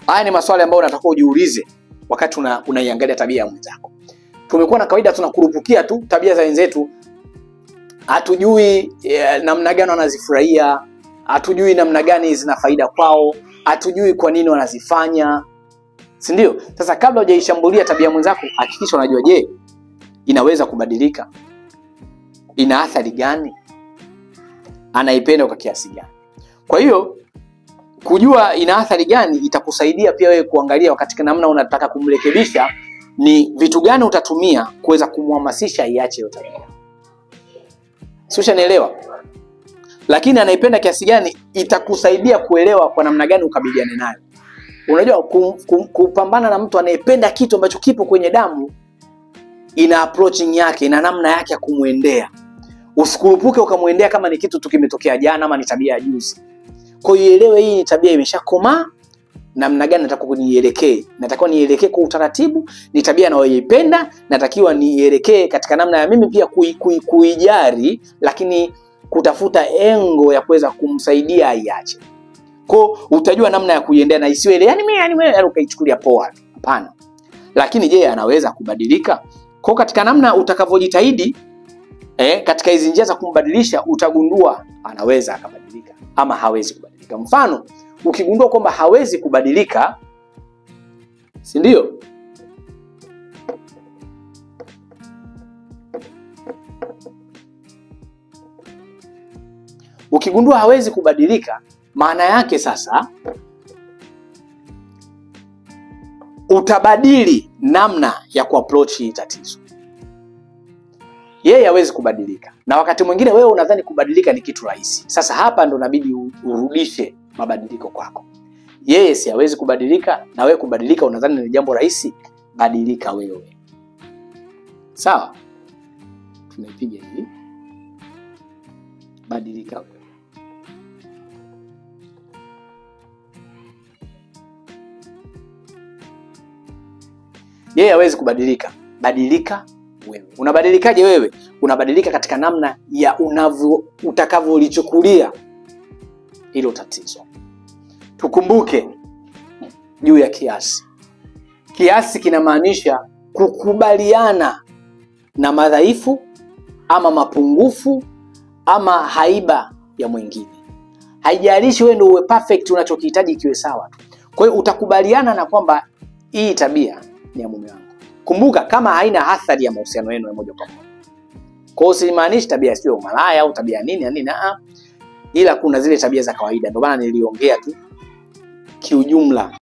Haya ni maswali ambayo unatakiwa ujiulize wakati unaiangalia tabia ya mwenzako. Tumekuwa na kawaida tunakurupukia tu tabia za wenzetu. Hatujui namna gani wanazifurahia, hatujui namna gani zina faida kwao, hatujui kwa nini wanazifanya. Si ndio? Sasa kabla hujaishambulia tabia mwenzako, hakikisha unajua, je, inaweza kubadilika? Ina athari gani? Anaipenda kwa kiasi gani? Kwa hiyo kujua ina athari gani itakusaidia pia wewe kuangalia wakati namna unataka kumrekebisha, ni vitu gani utatumia kuweza kumhamasisha iache hiyo tabia. Sio, nielewa? Lakini anaipenda kiasi gani itakusaidia kuelewa kwa namna gani ukabiliane nayo. Unajua kupambana na mtu anayependa kitu ambacho kipo kwenye damu, ina approaching yake, ina namna yake ya kumuendea. Usikurupuke ukamuendea kama ni kitu tu kimetokea jana ama ni tabia ya juzi. Kwa hiyo elewe hii ni tabia imeshakoma, namna gani nataka kunielekee. Natakiwa nielekee kwa utaratibu, ni tabia nayoipenda, natakiwa nielekee katika namna ya mimi pia kuijari, lakini kutafuta engo ya kuweza kumsaidia aiache. Kwa utajua namna ya kuiendea na isiwe ile yani mimi ukaichukulia poa. Hapana. Lakini je, anaweza kubadilika? Kwa katika namna utakavyojitahidi katika hizo njia za kumbadilisha, utagundua anaweza akabadilika ama hawezi kubadilika. Mfano, ukigundua kwamba hawezi kubadilika, si ndio? Ukigundua hawezi kubadilika, maana yake sasa utabadili namna ya kuapproach hii tatizo. Yeye hawezi kubadilika, na wakati mwingine wewe unadhani kubadilika ni kitu rahisi. Sasa hapa ndo inabidi urudishe mabadiliko kwako. Yeye si hawezi kubadilika, na wewe kubadilika unadhani ni jambo rahisi. Badilika wewe. Sawa? Tunaipiga hivi. Badilika wewe. Yeye hawezi kubadilika. Badilika wewe. Unabadilikaje wewe? Unabadilika katika namna ya utakavyolichukulia hilo tatizo. Tukumbuke juu ya kiasi. Kiasi kinamaanisha kukubaliana na madhaifu ama mapungufu ama haiba ya mwingine. Haijalishi wewe ndio uwe perfect, unachokihitaji kiwe sawa tu. Kwa hiyo utakubaliana na kwamba hii tabia ni ya mume wangu. Kumbuka, kama haina athari ya mahusiano yenu ya moja kwa moja. Kwa hiyo simaanishi tabia sio umalaya au tabia nini, ila kuna zile tabia za kawaida. Ndio maana niliongea tu kiujumla.